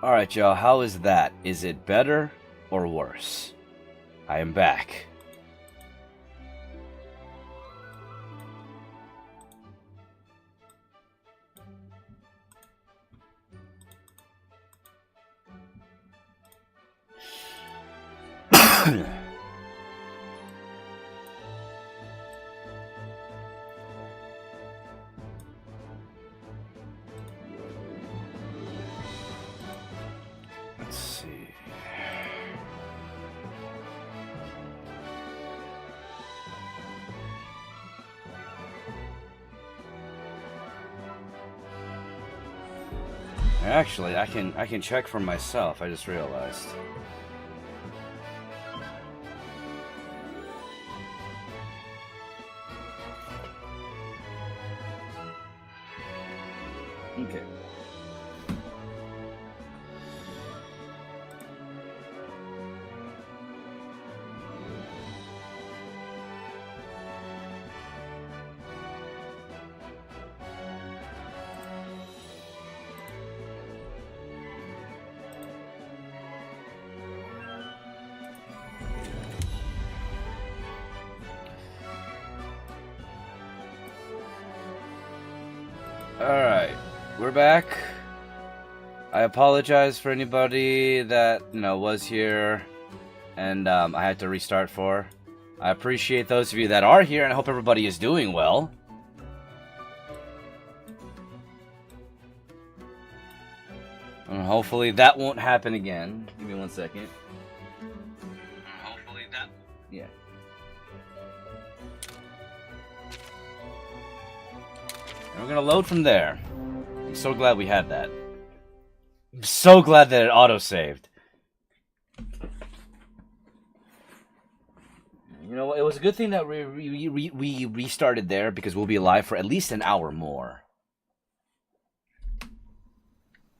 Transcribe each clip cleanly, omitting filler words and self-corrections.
Alright, y'all, how is that? Is it better or worse? I am back. Let's see. Actually, I can check for myself. I just realized. Okay. Alright, we're back. I apologize for anybody that, was here and I had to restart for. I appreciate those of you that are here and I hope everybody is doing well. And hopefully that won't happen again. Give me 1 second. Hopefully that... Yeah. And we're gonna load from there. I'm so glad we had that. I'm so glad that it auto-saved. You know, it was a good thing that we restarted there because we'll be live for at least an hour more.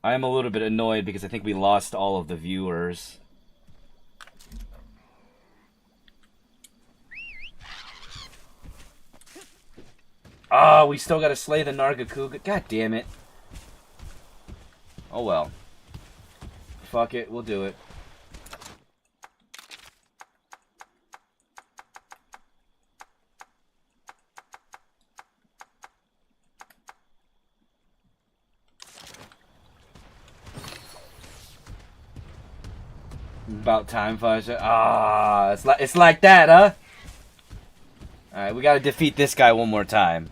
I am a little bit annoyed because I think we lost all of the viewers. Oh, we still gotta slay the Nargacuga. God damn it. Oh well. Fuck it, we'll do it. About time, Fasha. Ah, it's like that, huh? Alright, we gotta defeat this guy one more time.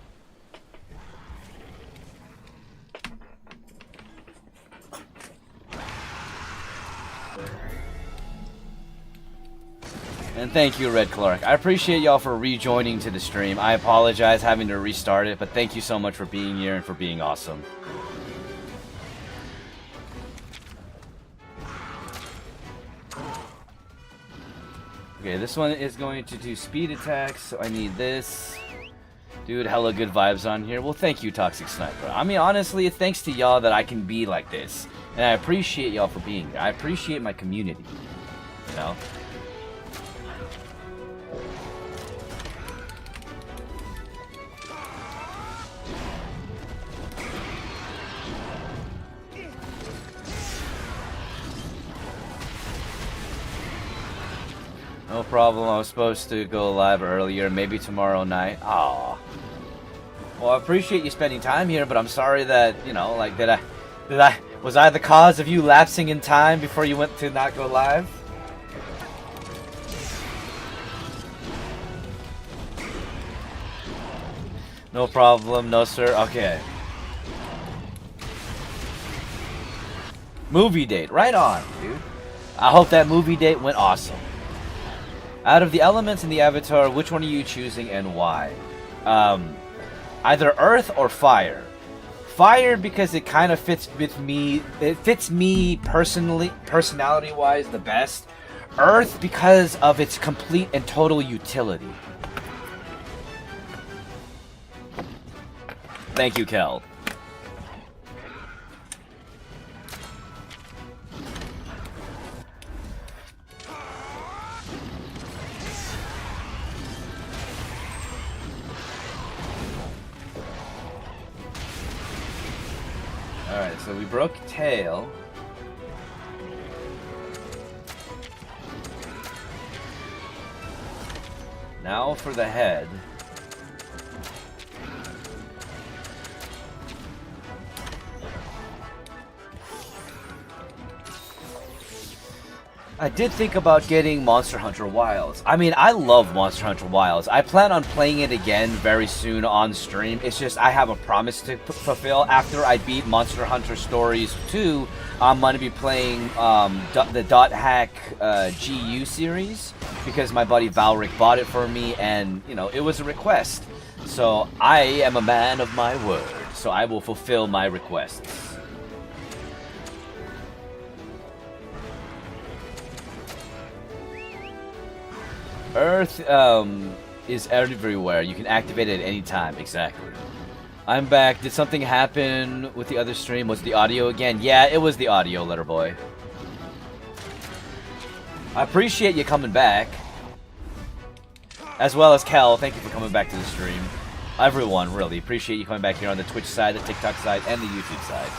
And thank you, Red Clark. I appreciate y'all for rejoining to the stream. I apologize having to restart it, but thank you so much for being here and for being awesome. Okay, this one is going to do speed attacks, so I need this. Dude, hella good vibes on here. Well, thank you, Toxic Sniper. I mean, honestly, it's thanks to y'all that I can be like this. And I appreciate y'all for being here. I appreciate my community. You know? No problem, I was supposed to go live earlier, maybe tomorrow night. Aww. Well, I appreciate you spending time here, but I'm sorry that, like, was I the cause of you lapsing in time before you went to not go live? No problem, no sir, okay. Movie date, right on, dude. I hope that movie date went awesome. Out of the elements in the avatar, which one are you choosing and why? Either earth or fire. Fire because it kind of fits with me. It fits me personality-wise the best. Earth because of its complete and total utility. Thank you, Kel. Alright, so we broke tail. Now for the head. I did think about getting Monster Hunter Wilds. I mean, I love Monster Hunter Wilds. I plan on playing it again very soon on stream. It's just I have a promise to fulfill. After I beat Monster Hunter Stories 2, I'm going to be playing the Dot Hack GU series because my buddy Valric bought it for me, and, you know, it was a request. So I am a man of my word, so I will fulfill my requests. Earth is everywhere. You can activate it at any time. Exactly. I'm back. Did something happen with the other stream? Was the audio again? Yeah, it was the audio, Letterboy. I appreciate you coming back. As well as Kel, thank you for coming back to the stream. Everyone, really, appreciate you coming back here on the Twitch side, the TikTok side, and the YouTube side.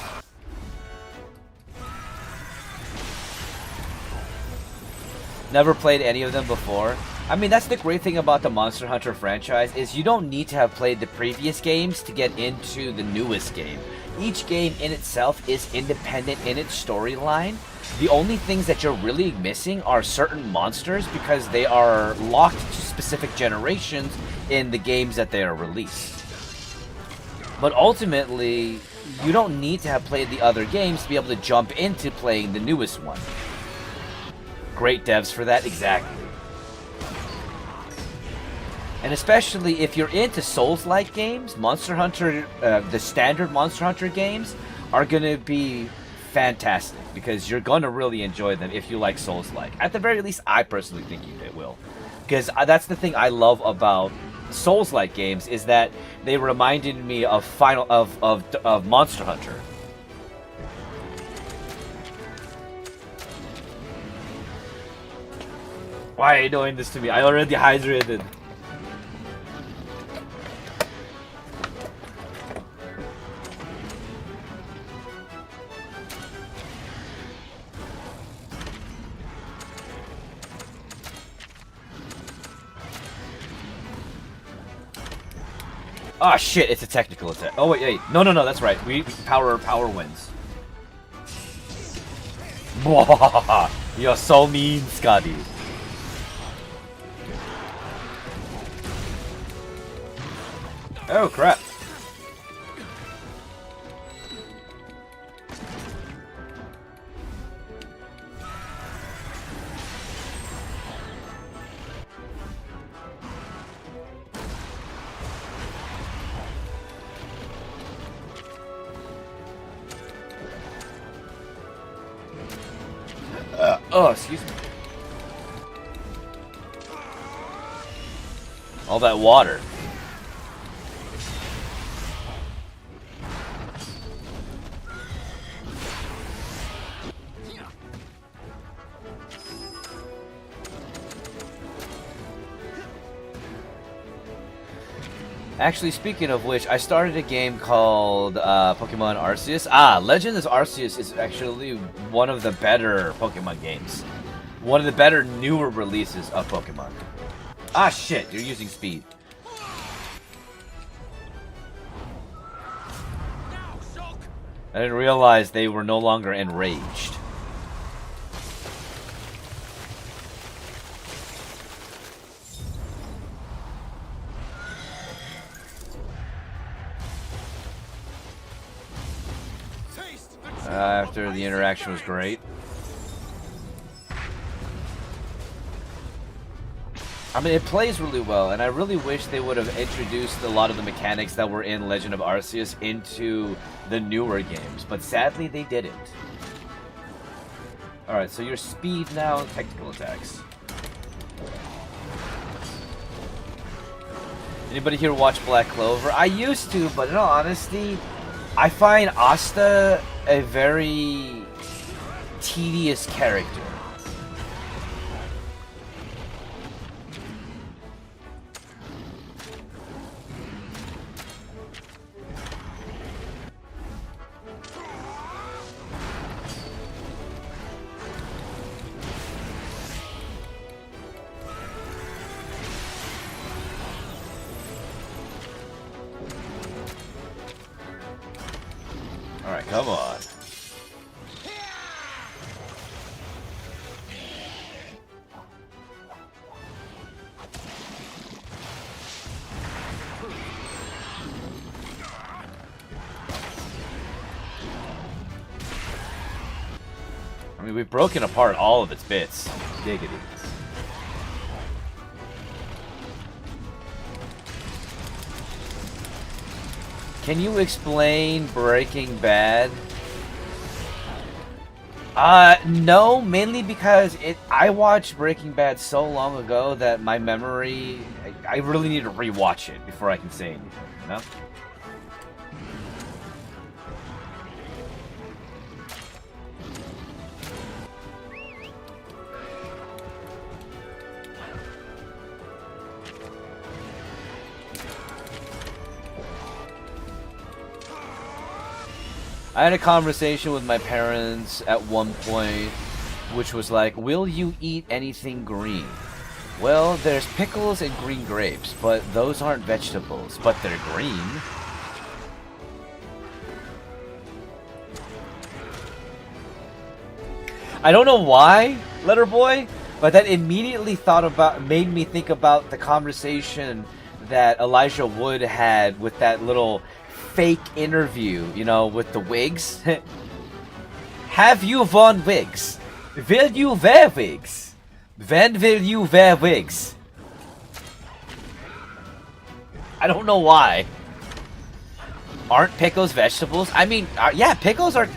Never played any of them before. I mean, that's the great thing about the Monster Hunter franchise, is you don't need to have played the previous games to get into the newest game. Each game in itself is independent in its storyline. The only things that you're really missing are certain monsters because they are locked to specific generations in the games that they are released. But ultimately, you don't need to have played the other games to be able to jump into playing the newest one. Great devs for that, exactly. And especially if you're into Souls-like games, Monster Hunter, the standard Monster Hunter games are going to be fantastic because you're going to really enjoy them if you like Souls-like. At the very least, I personally think you will. Because that's the thing I love about Souls-like games, is that they reminded me of Monster Hunter. Why are you doing this to me? I already hydrated. Ah, shit, it's a technical attack. Oh, wait. No, that's right. Power wins. You're so mean, Scotty. Oh, crap. Oh, excuse me. All that water. Actually, speaking of which, I started a game called Pokemon Arceus. Legend of Arceus is actually one of the better Pokemon games. One of the better, newer releases of Pokemon. Ah, shit, you're using speed. I didn't realize they were no longer enraged. After the interaction was great. I mean, it plays really well, and I really wish they would have introduced a lot of the mechanics that were in Legend of Arceus into the newer games, but sadly they didn't. Alright, so your speed now, technical attacks. Anybody here watch Black Clover? I used to, but in all honesty, I find Asta a very tedious character. Alright, come on. I mean, we've broken apart all of its bits. Giggity. Can you explain Breaking Bad? No, mainly because I watched Breaking Bad so long ago that my memory, I really need to rewatch it before I can say anything, you know? I had a conversation with my parents at one point, which was like, will you eat anything green? Well, there's pickles and green grapes, but those aren't vegetables, but they're green. I don't know why, Letterboy, but that immediately made me think about the conversation that Elijah Wood had with that little fake interview, you know, with the wigs. Have you worn wigs? Will you wear wigs? When will you wear wigs? I don't know why. Aren't pickles vegetables? I mean, yeah, pickles are...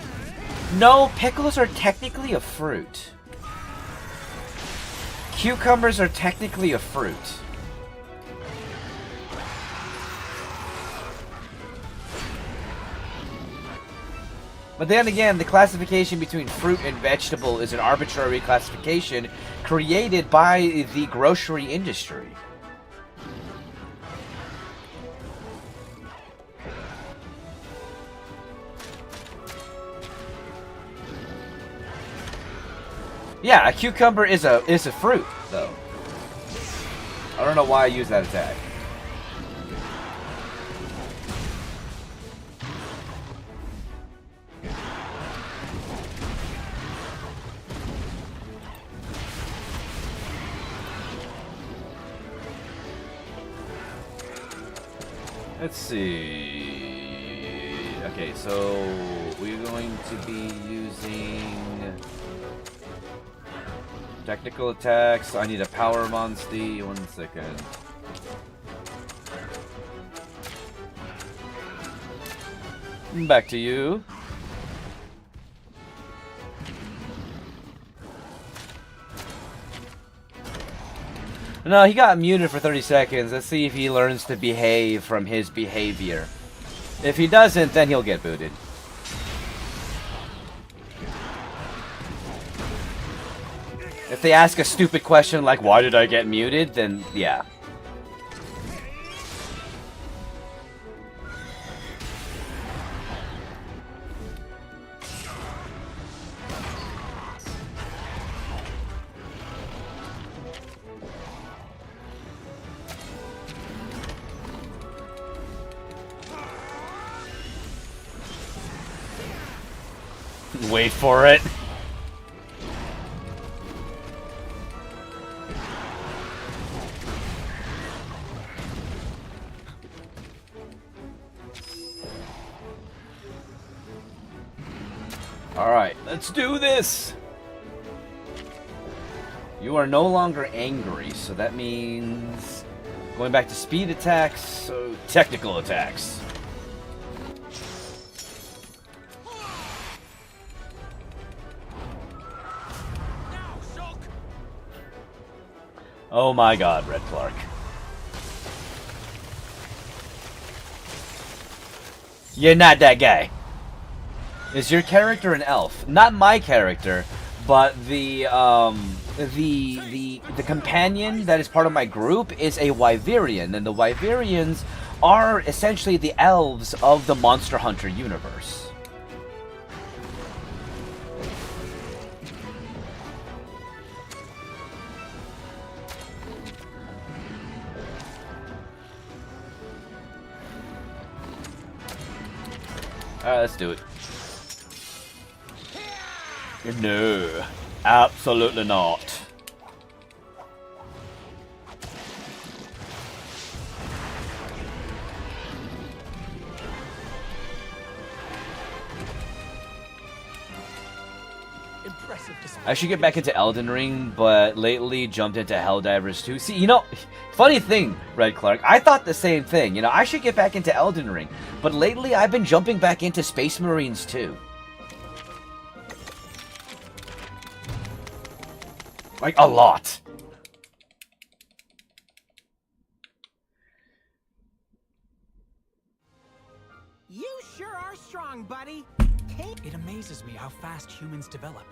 No, pickles are technically a fruit. Cucumbers are technically a fruit. But then again, the classification between fruit and vegetable is an arbitrary classification created by the grocery industry. Yeah, a cucumber is a fruit, though. I don't know why I use that attack. Let's see. Okay, so we're going to be using technical attacks. I need a power monstie. 1 second. Back to you. No, he got muted for 30 seconds. Let's see if he learns to behave from his behavior. If he doesn't, then he'll get booted. If they ask a stupid question like, why did I get muted? Then, yeah. Wait for it. Alright, let's do this! You are no longer angry, so that means going back to speed attacks, so technical attacks. Oh my god, Red Clark. You're not that guy. Is your character an elf? Not my character, but the companion that is part of my group is a Wyverian, and the Wyverians are essentially the elves of the Monster Hunter universe. Alright, let's do it. No, absolutely not. I should get back into Elden Ring, but lately jumped into Helldivers 2. See, you know, funny thing, Red Clark, I thought the same thing. You know, I should get back into Elden Ring, but lately I've been jumping back into Space Marines 2. Like, a lot. You sure are strong, buddy. It amazes me how fast humans develop.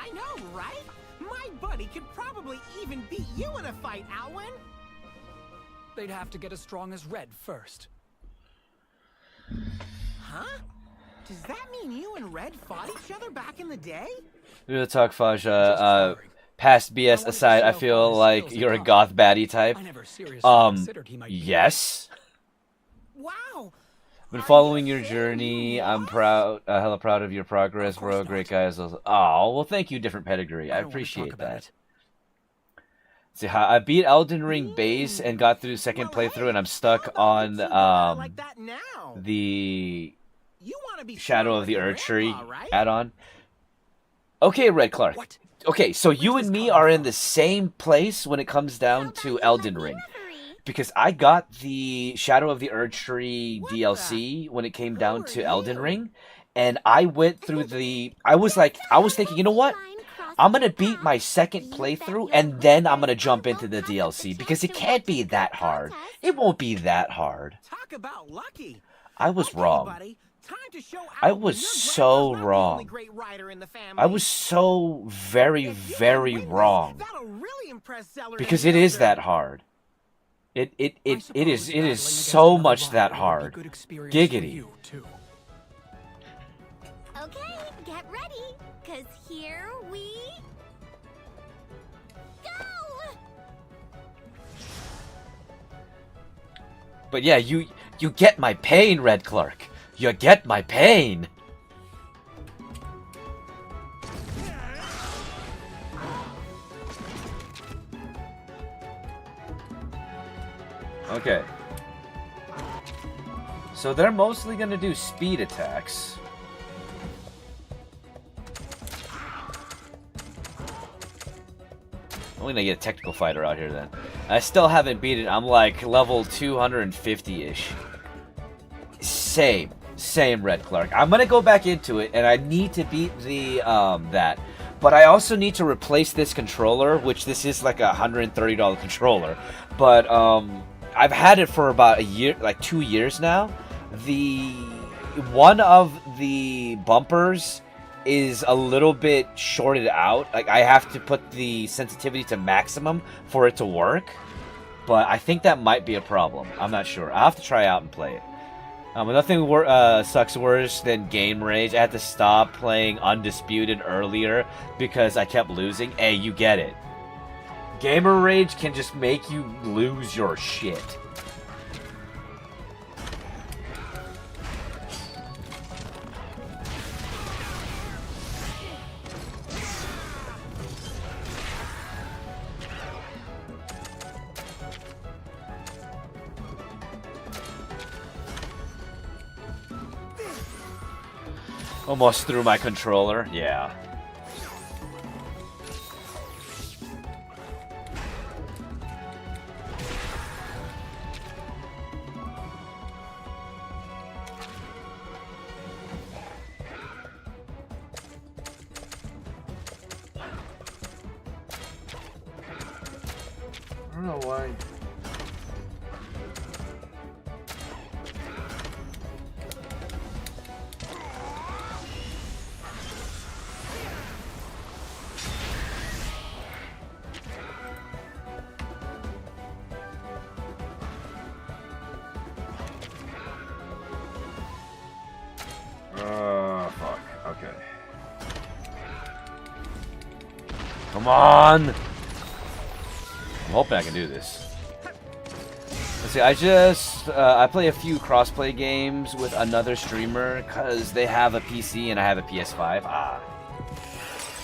I know, right? My buddy could probably even beat you in a fight, Alwyn. They'd have to get as strong as Red first. Huh? Does that mean you and Red fought each other back in the day? Real talk, Faja. Past BS aside, I feel like you're a goth baddie type. I never seriously considered he might be. Yes. Wow. Been following your journey. I'm proud, hella proud of your progress, bro. Great guys. Oh, well, thank you, different pedigree. I appreciate that. See, how I beat Elden Ring base and got through second playthrough, and I'm stuck on the Shadow of the Erdtree add-on. Okay, Red Clark. Okay, so you and me are in the same place when it comes down to Elden Ring. Because I got the Shadow of the Erdtree DLC when it came down to Elden Ring, and I went through the... I was thinking, you know what? I'm going to beat my second playthrough, and then I'm going to jump into the DLC, because it can't be that hard. It won't be that hard. Talk about lucky. I was wrong. Buddy. Time to show I was so wrong. I was so very, very wrong. Really because it is that hard. It is so much that hard. Giggity. Okay, get ready, cause here we go. But yeah, you get my pain, Red Clark. You get my pain. Okay. So they're mostly gonna do speed attacks. I'm gonna get a technical fighter out here then. I still haven't beat it. I'm like level 250-ish. Same, Red Clark. I'm gonna go back into it, and I need to beat the that. But I also need to replace this controller, which this is like a $130 controller. But I've had it for about a year, like 2 years now. One of the bumpers is a little bit shorted out. Like, I have to put the sensitivity to maximum for it to work. But I think that might be a problem. I'm not sure. I'll have to try out and play it. Nothing sucks worse than game rage. I had to stop playing Undisputed earlier because I kept losing. Hey, you get it. Gamer rage can just make you lose your shit. Almost threw my controller. Yeah. I don't know why. Fuck. Okay. Come on! I'm hoping I can do this. Let's see, I play a few crossplay games with another streamer because they have a PC and I have a PS5.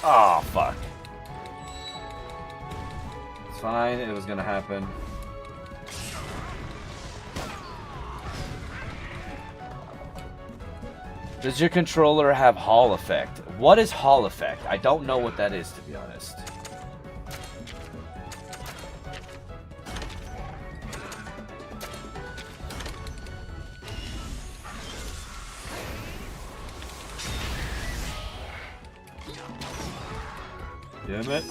Oh, fuck. It's fine. It was gonna happen. Does your controller have Hall effect? What is Hall effect? I don't know what that is, to be honest. Damn it.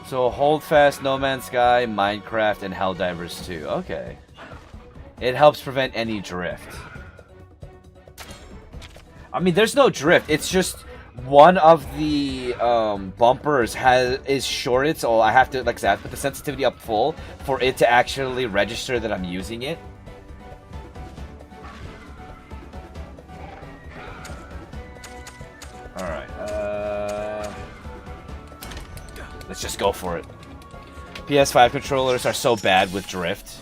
So Hold Fast, No Man's Sky, Minecraft, and Helldivers 2. Okay. It helps prevent any drift. I mean, there's no drift. It's just one of the bumpers is shorted, so I have to, like I said, put the sensitivity up full for it to actually register that I'm using it. Alright, let's just go for it. PS5 controllers are so bad with drift.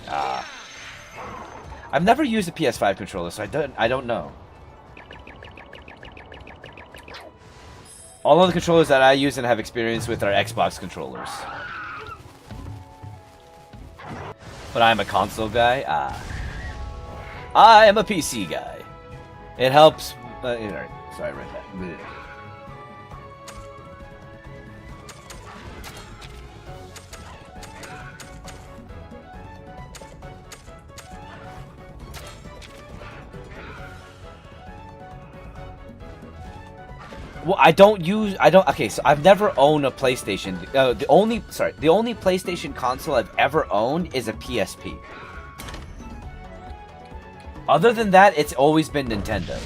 I've never used a PS5 controller, so I don't know. All of the controllers that I use and have experience with are Xbox controllers. But I'm a console guy. I am a PC guy. It helps. Alright, sorry, right back. Well, okay, so I've never owned a PlayStation. The only PlayStation console I've ever owned is a PSP. Other than that, it's always been Nintendo.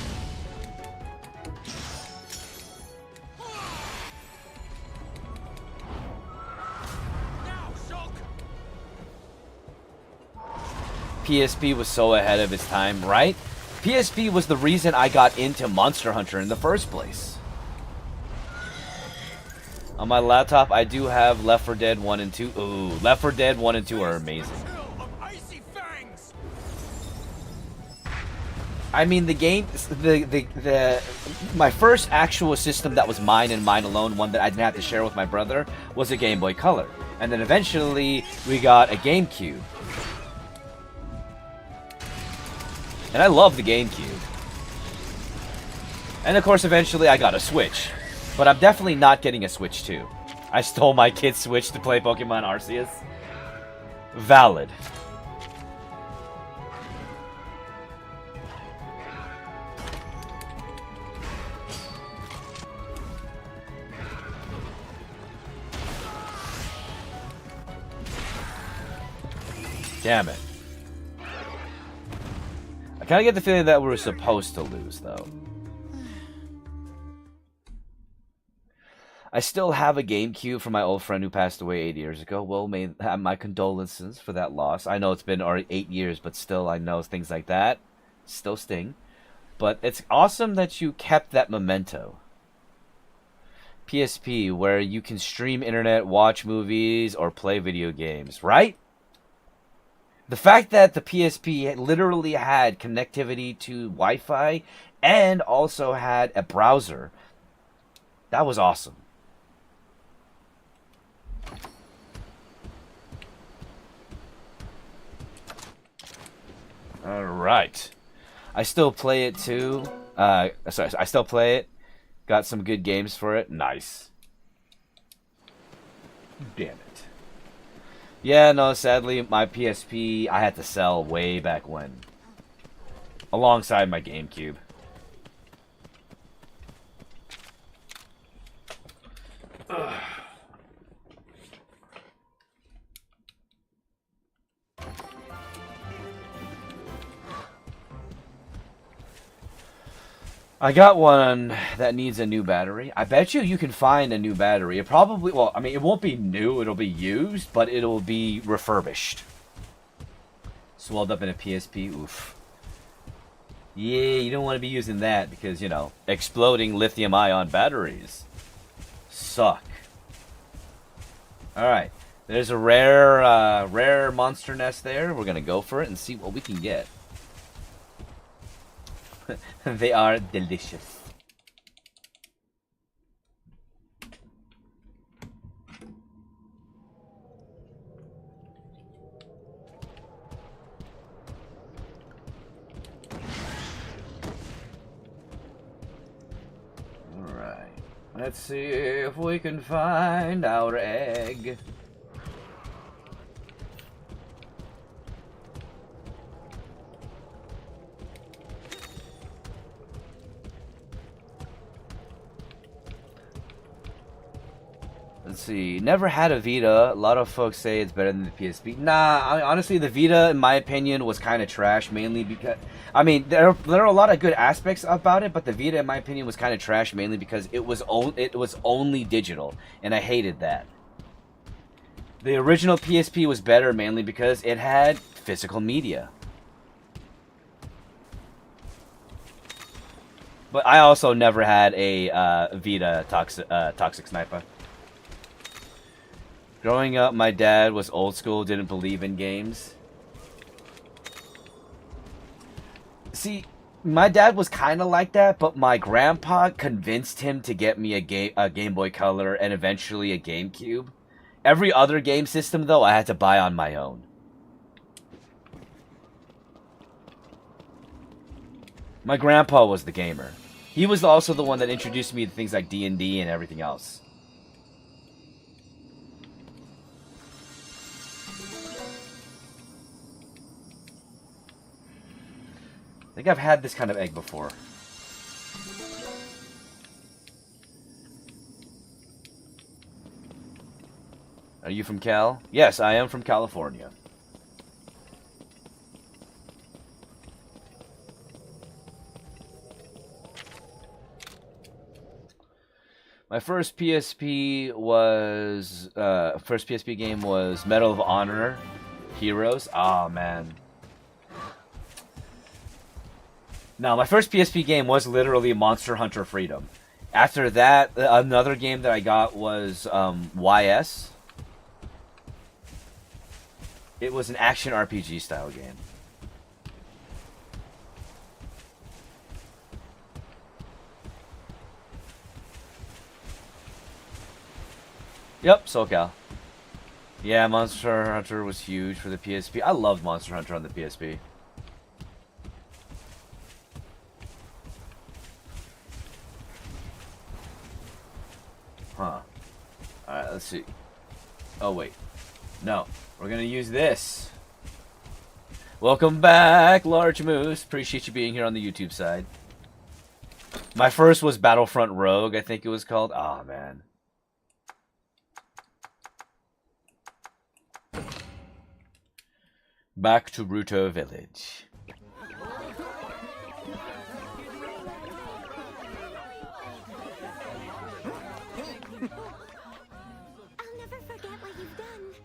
PSP was so ahead of its time, right? PSP was the reason I got into Monster Hunter in the first place. On my laptop, I do have Left 4 Dead 1 and 2. Ooh, Left 4 Dead 1 and 2 are amazing. I mean, the game, my first actual system that was mine and mine alone, one that I didn't have to share with my brother, was a Game Boy Color. And then eventually, we got a GameCube. And I love the GameCube. And of course, eventually I got a Switch. But I'm definitely not getting a Switch 2. I stole my kid's Switch to play Pokemon Arceus. Valid. Damn it. I kind of get the feeling that we're supposed to lose, though. I still have a GameCube from my old friend who passed away 8 years ago. Well, my condolences for that loss. I know it's been already 8 years, but still, I know things like that still sting. But it's awesome that you kept that memento. PSP, where you can stream internet, watch movies, or play video games, right? The fact that the PSP literally had connectivity to Wi-Fi and also had a browser, that was awesome. Alright. I still play it too. I still play it. Got some good games for it. Nice. Damn it. Yeah, no, sadly, my PSP, I had to sell way back when. Alongside my GameCube. Ugh. I got one that needs a new battery. I bet you can find a new battery. It probably, well, I mean, it won't be new. It'll be used, but it'll be refurbished. Swelled up in a PSP. Oof. Yeah, you don't want to be using that because, you know, exploding lithium-ion batteries suck. Alright. There's a rare monster nest there. We're going to go for it and see what we can get. They are delicious. Alright. Let's see if we can find our egg. Let's see. Never had a Vita. A lot of folks say it's better than the PSP. Nah, honestly, the Vita, in my opinion, was kind of trash. Mainly because, I mean, there are a lot of good aspects about it, but the Vita, in my opinion, was kind of trash. Mainly because it was only digital, and I hated that. The original PSP was better, mainly because it had physical media. But I also never had a Vita Toxic Sniper. Growing up, my dad was old school, didn't believe in games. See, my dad was kind of like that, but my grandpa convinced him to get me a Game Boy Color and eventually a GameCube. Every other game system, though, I had to buy on my own. My grandpa was the gamer. He was also the one that introduced me to things like D&D and everything else. I think I've had this kind of egg before. Are you from Cal? Yes, I am from California. My first PSP game was Medal of Honor Heroes. Oh man. No, my first PSP game was literally Monster Hunter Freedom. After that, another game that I got was YS. It was an action RPG style game. Yep, SoCal. Yeah, Monster Hunter was huge for the PSP. I loved Monster Hunter on the PSP. Huh. Alright, let's see. Oh, wait. No. We're gonna use this. Welcome back, Large Moose. Appreciate you being here on the YouTube side. My first was Battlefront Rogue, I think it was called. Oh, man. Back to Ruto Village.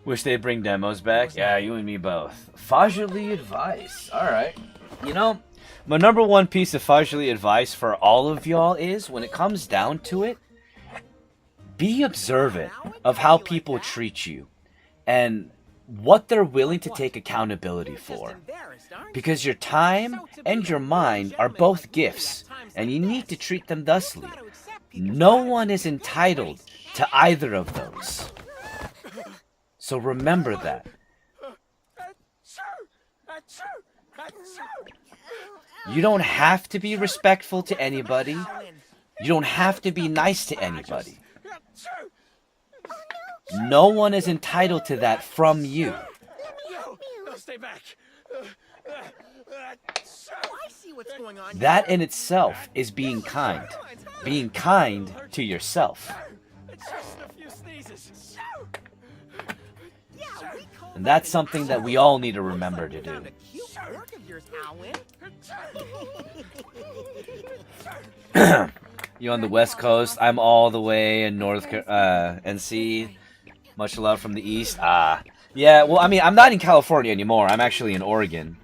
Wish they'd bring demos back. Yeah, you and me both. Fajuli advice. Alright. You know, my number one piece of Fajuli advice for all of y'all is, when it comes down to it, be observant of how people treat you and what they're willing to take accountability for. Because your time and your mind are both gifts, and you need to treat them thusly. No one is entitled to either of those. So remember that. You don't have to be respectful to anybody. You don't have to be nice to anybody. No one is entitled to that from you. Stay back. That in itself is being kind. Being kind to yourself. And that's something that we all need to remember to do. You on the West Coast, I'm all the way in North NC. Much love from the East. Yeah, well, I mean, I'm not in California anymore. I'm actually in Oregon.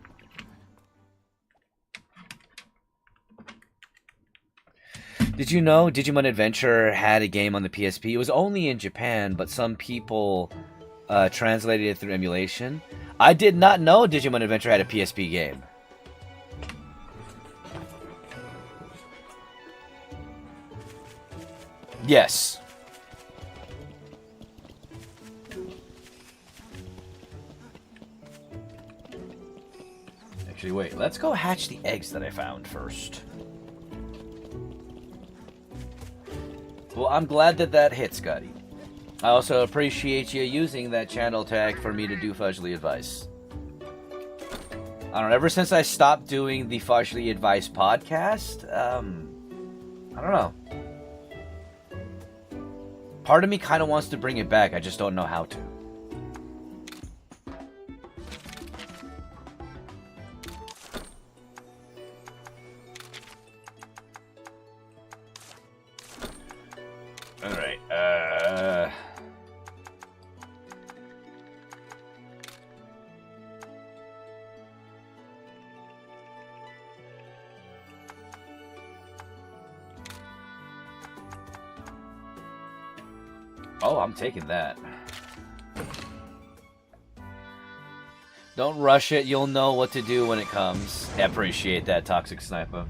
Did you know Digimon Adventure had a game on the PSP? It was only in Japan, but some people translated it through emulation. I did not know Digimon Adventure had a PSP game. Yes. Actually, wait. Let's go hatch the eggs that I found first. Well, I'm glad that that hit, Scotty. I also appreciate you using that channel tag for me to do Fudgely Advice. I don't know, ever since I stopped doing the Fudgely Advice podcast, I don't know. Part of me kind of wants to bring it back, I just don't know how to. Alright, oh, I'm taking that. Don't rush it, you'll know what to do when it comes. I appreciate that, Toxic Sniper.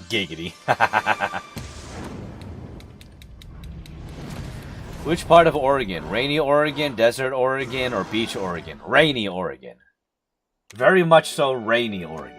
Giggity. Which part of Oregon? Rainy Oregon, Desert Oregon, or Beach Oregon? Rainy Oregon. Very much so rainy Oregon.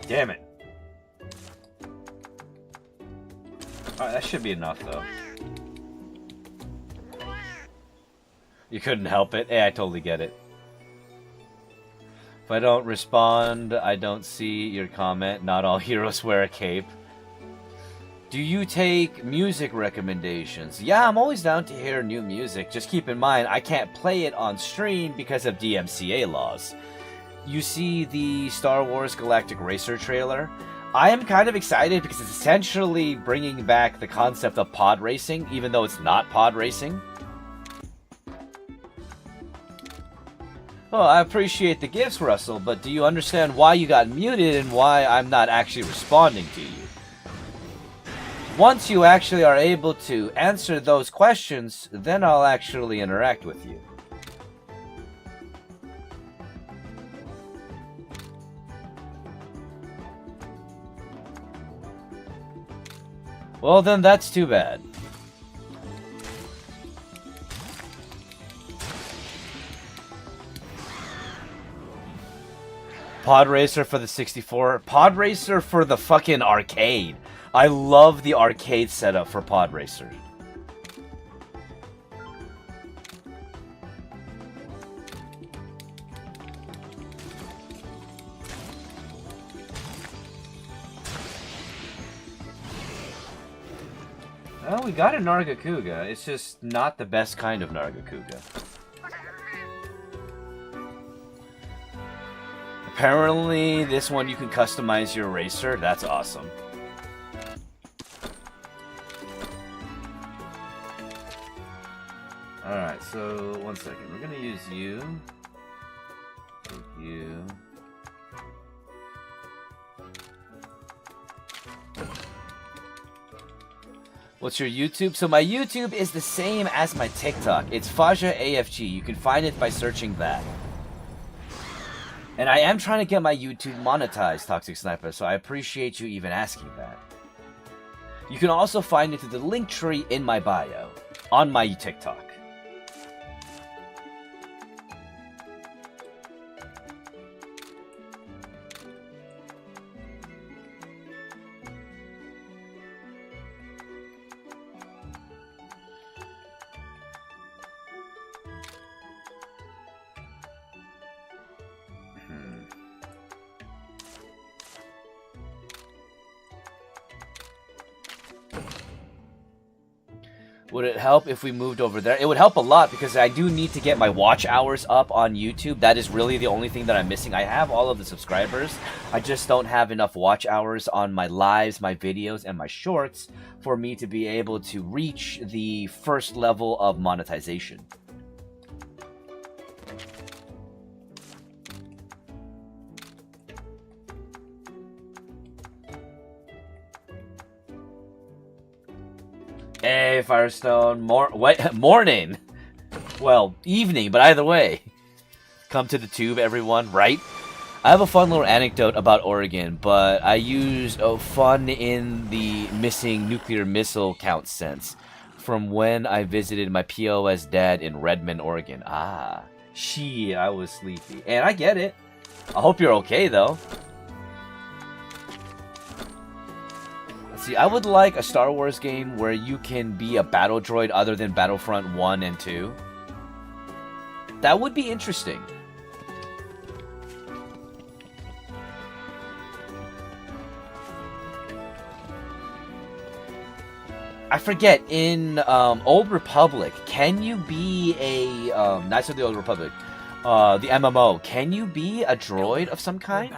Damn it. Alright, that should be enough, though. You couldn't help it? Yeah, I totally get it. If I don't respond, I don't see your comment. Not all heroes wear a cape. Do you take music recommendations? Yeah, I'm always down to hear new music. Just keep in mind, I can't play it on stream because of DMCA laws. You see the Star Wars Galactic Racer trailer? I am kind of excited because it's essentially bringing back the concept of pod racing, even though it's not pod racing. Oh, I appreciate the gifts, Russell, but do you understand why you got muted and why I'm not actually responding to you? Once you actually are able to answer those questions, then I'll actually interact with you. Well, then that's too bad. Pod Racer for the 64. Pod Racer for the fucking arcade. I love the arcade setup for Pod Racer. Well, we got a Nargacuga. It's just not the best kind of Nargacuga. Apparently, this one you can customize your racer. That's awesome. Alright, so, one second. We're gonna use you. Take you. What's your YouTube? So my YouTube is the same as my TikTok. It's Faja AFG. You can find it by searching that. And I am trying to get my YouTube monetized, Toxic Sniper, so I appreciate you even asking that. You can also find it through the link tree in my bio, on my TikTok. Would it help if we moved over there? It would help a lot because I do need to get my watch hours up on YouTube. That is really the only thing that I'm missing. I have all of the subscribers. I just don't have enough watch hours on my lives, my videos, and my shorts for me to be able to reach the first level of monetization. Hey, Firestone. Morning. Well, evening, but either way. Come to the tube, everyone, right? I have a fun little anecdote about Oregon, but I use fun in the missing nuclear missile count sense from when I visited my POS dad in Redmond, Oregon. Ah, I was sleepy. And I get it. I hope you're okay, though. See, I would like a Star Wars game where you can be a battle droid other than Battlefront 1 and 2. That would be interesting. I forget, in Old Republic, can you be a... Knights of the Old Republic, the MMO, can you be a droid of some kind?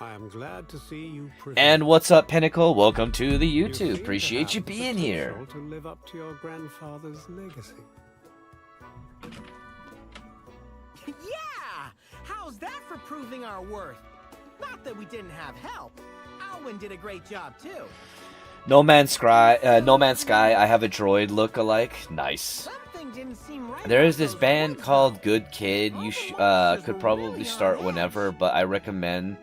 I am glad to see you. And what's up, Pinnacle? Welcome to the YouTube. Appreciate you being here. To live up to your grandfather's legacy. Yeah! How's that for proving our worth? Not that we didn't have help. Alwyn did a great job too. No Man's Sky. I have a droid look-alike. Nice. Something didn't seem right. There is this band called Good Kid. You could probably start whenever, but I recommend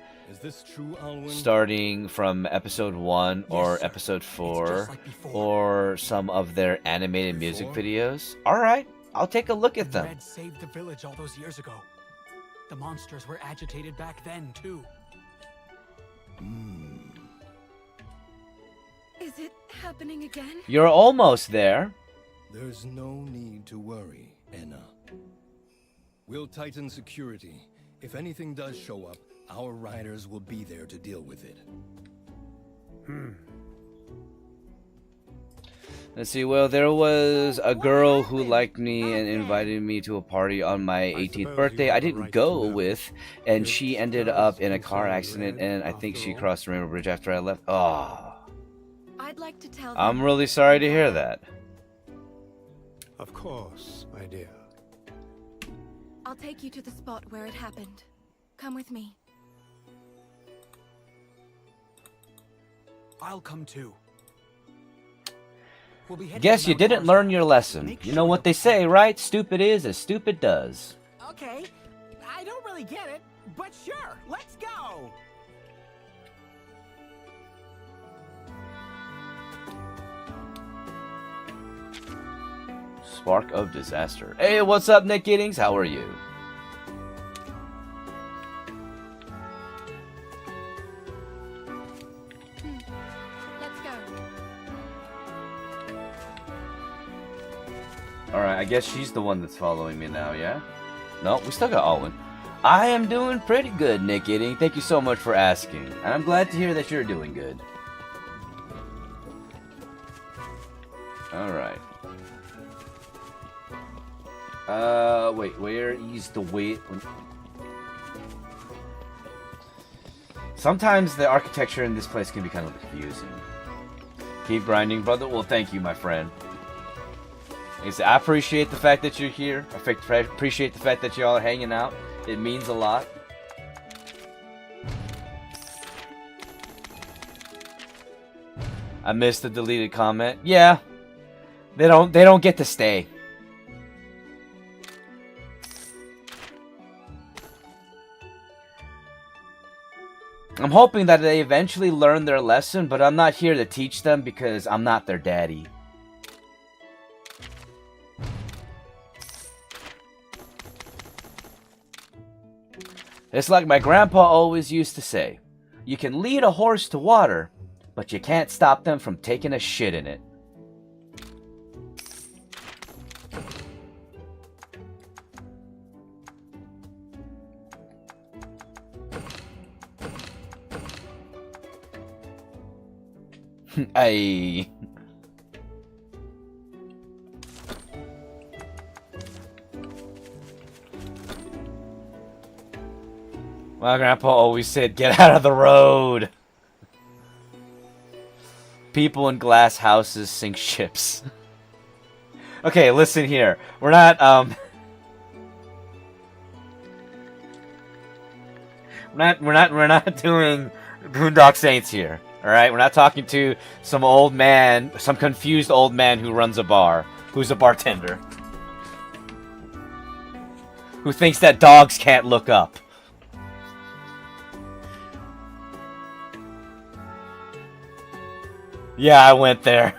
starting from episode 1 or episode 4 or some of their animated music videos. Alright, I'll take a look at them. Red saved the village all those years ago. The monsters were agitated back then, too. Is it happening again? You're almost there. There's no need to worry, Enna. We'll tighten security. If anything does show up, our riders will be there to deal with it. Let's see, well, there was a girl who liked me and invited me to a party on my 18th birthday. I didn't go with, and she ended up in a car accident, and I think she crossed the Rainbow Bridge after I left. Oh, I'd like to tell them. I'm really sorry to hear that. Of course, my dear. I'll take you to the spot where it happened. Come with me. I'll come too. We'll be heading Guess to you Mount didn't Marsden. learn your lesson. Make You know sure what they say, right? Stupid is as stupid does. Okay, I don't really get it, but sure, let's go! Spark of disaster. Hey, what's up, Nick Giddings? How are you? Let's go. Alright, I guess she's the one that's following me now, yeah? No, we still got Alwyn. I am doing pretty good, Nick Gidding. Thank you so much for asking. And I'm glad to hear that you're doing good. Alright. Wait, where is the way? Sometimes the architecture in this place can be kind of confusing. Keep grinding, brother. Well, thank you, my friend. I appreciate the fact that you're here. I appreciate the fact that y'all are hanging out. It means a lot. I missed the deleted comment. Yeah. They don't get to stay. I'm hoping that they eventually learn their lesson, but I'm not here to teach them because I'm not their daddy. It's like my grandpa always used to say, you can lead a horse to water, but you can't stop them from taking a shit in it. Aye. My grandpa always said, get out of the road. People in glass houses sink ships. Okay, listen here. We're not, we're not doing Boondock Saints here. Alright? We're not talking to some old man, some confused old man who runs a bar, who's a bartender. Who thinks that dogs can't look up. Yeah, I went there.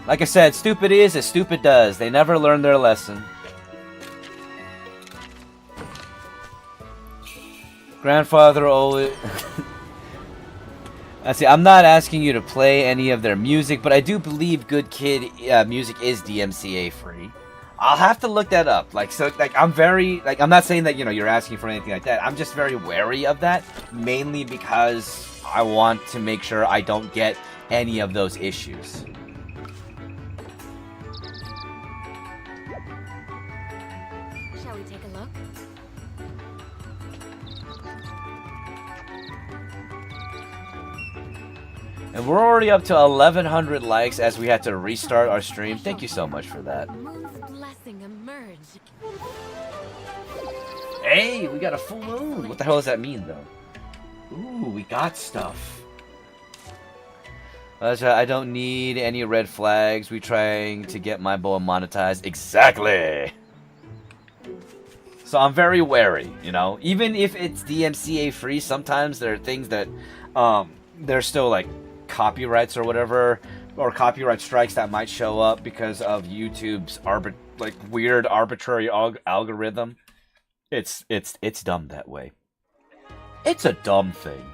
Like I said, stupid is as stupid does. They never learn their lesson. Grandfather always... See, I'm not asking you to play any of their music, but I do believe Good Kid music is DMCA free. I'll have to look that up. I'm very, I'm not saying that, you're asking for anything like that. I'm just very wary of that, mainly because I want to make sure I don't get any of those issues. Shall we take a look? And we're already up to 1,100 likes as we had to restart our stream. Thank you so much for that. Moon's blessing emerge. Hey, we got a full moon. What the hell does that mean, though? Ooh, we got stuff. I don't need any red flags. We trying to get my boa monetized. Exactly. So I'm very wary, Even if it's DMCA free, sometimes there are things that, they're still like copyrights or whatever, or copyright strikes that might show up because of YouTube's weird arbitrary algorithm. It's dumb that way. It's a dumb thing.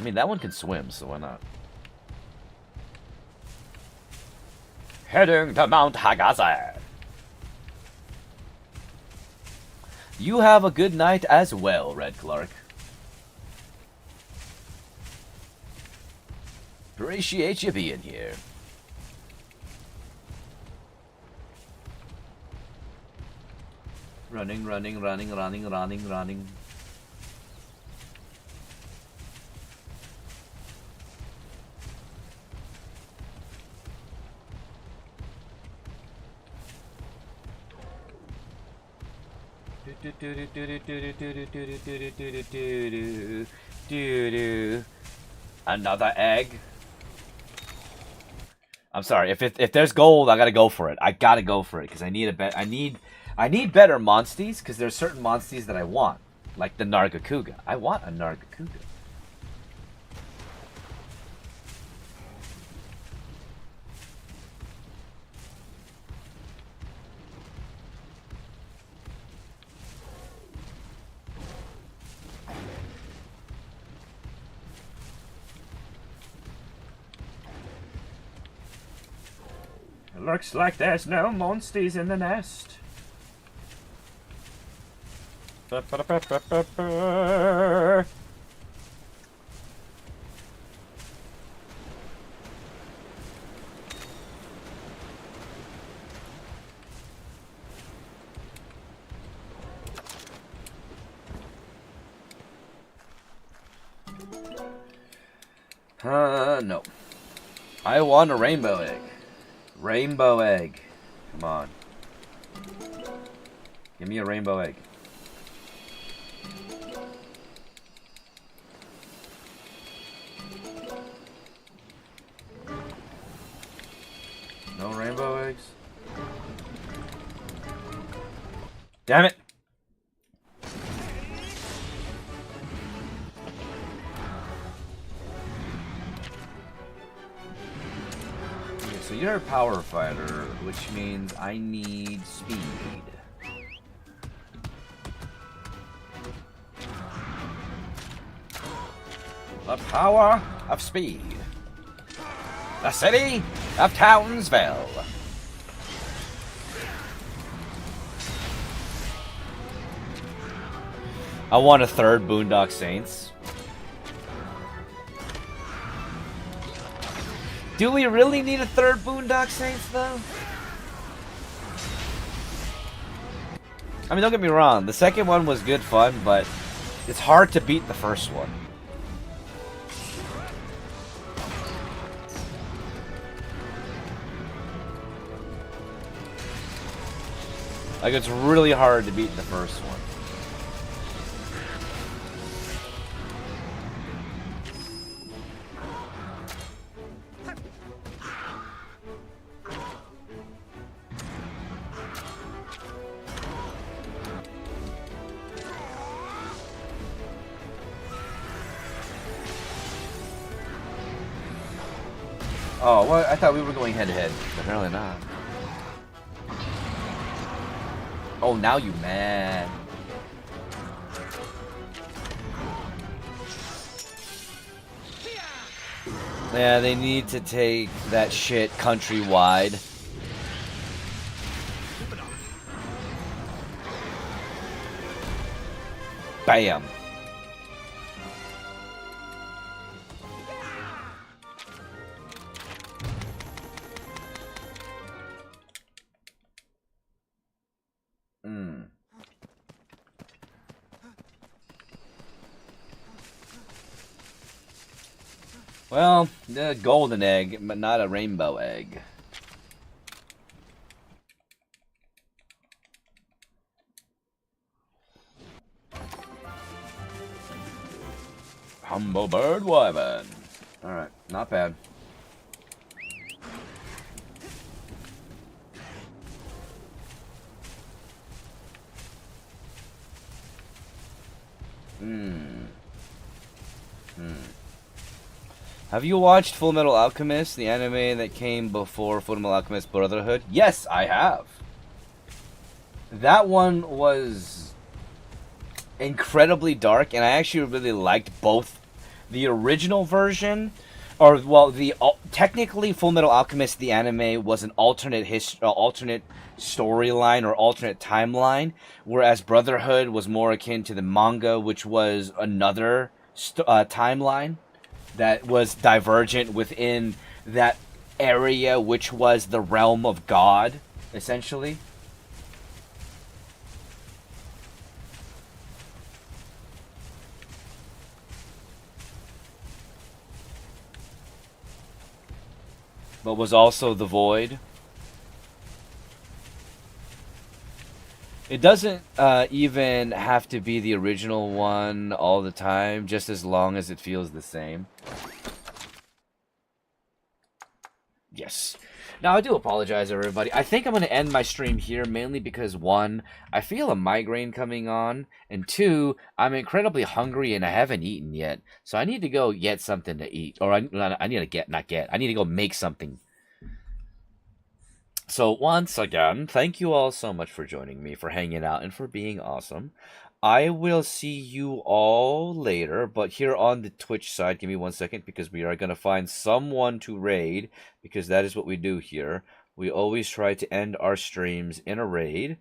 I mean, that one can swim, so why not? Heading to Mount Hagase. You have a good night as well, Red Clark. Appreciate you being here. Running. Another egg. I'm sorry. If there's gold, I gotta go for it. I gotta go for it because I need I need better monsties because there's certain monsties that I want, like the Nargacuga. I want a Nargacuga. Looks like there's no monsties in the nest. No. I want a rainbow egg. Rainbow egg. Come on. Give me a rainbow egg. No rainbow eggs? Damn it! Okay, so you're a power fighter, which means I need speed. The power of speed. The city of Townsville. I want a third Boondock Saints. Do we really need a third Boondock Saints, though? I mean, don't get me wrong. The second one was good fun, but it's hard to beat the first one. Like, it's really hard to beat the first one. Oh, well, I thought we were going head-to-head. Apparently not. Oh, now you mad. Yeah, they need to take that shit countrywide. Bam. Well, the golden egg, but not a rainbow egg. Humble bird wyvern. Alright, not bad. Have you watched Full Metal Alchemist, the anime that came before Full Metal Alchemist Brotherhood? Yes, I have. That one was incredibly dark, and I actually really liked both the original version, or well, the technically Full Metal Alchemist the anime was an alternate alternate storyline or alternate timeline, whereas Brotherhood was more akin to the manga, which was another timeline that was divergent within that area, which was the realm of God, essentially. But was also the void. It doesn't even have to be the original one all the time, just as long as it feels the same. Yes. Now, I do apologize, everybody. I think I'm going to end my stream here, mainly because, one, I feel a migraine coming on, and two, I'm incredibly hungry and I haven't eaten yet. So I need to go get something to eat. Or I need to I need to go make something. So once again, thank you all so much for joining me, for hanging out, and for being awesome. I will see you all later, but here on the Twitch side, give me 1 second, because we are going to find someone to raid, because that is what we do here. We always try to end our streams in a raid.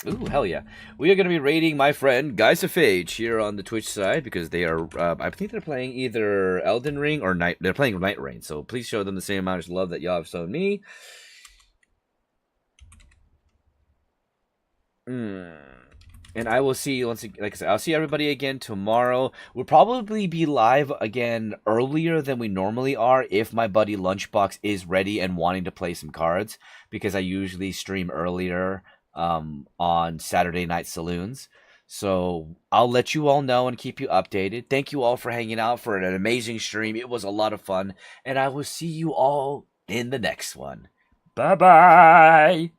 Ooh, hell yeah. We are going to be raiding my friend Guys of Age here on the Twitch side, because they are, I think they're playing either Elden Ring or they're playing Night Rain, so please show them the same amount of love that y'all have shown me. And I will see you once again. Like I said, I'll see everybody again tomorrow. We'll probably be live again earlier than we normally are if my buddy Lunchbox is ready and wanting to play some cards, because I usually stream earlier on Saturday Night Saloons. So I'll let you all know and keep you updated. Thank you all for hanging out for an amazing stream. It was a lot of fun. And I will see you all in the next one. Bye-bye.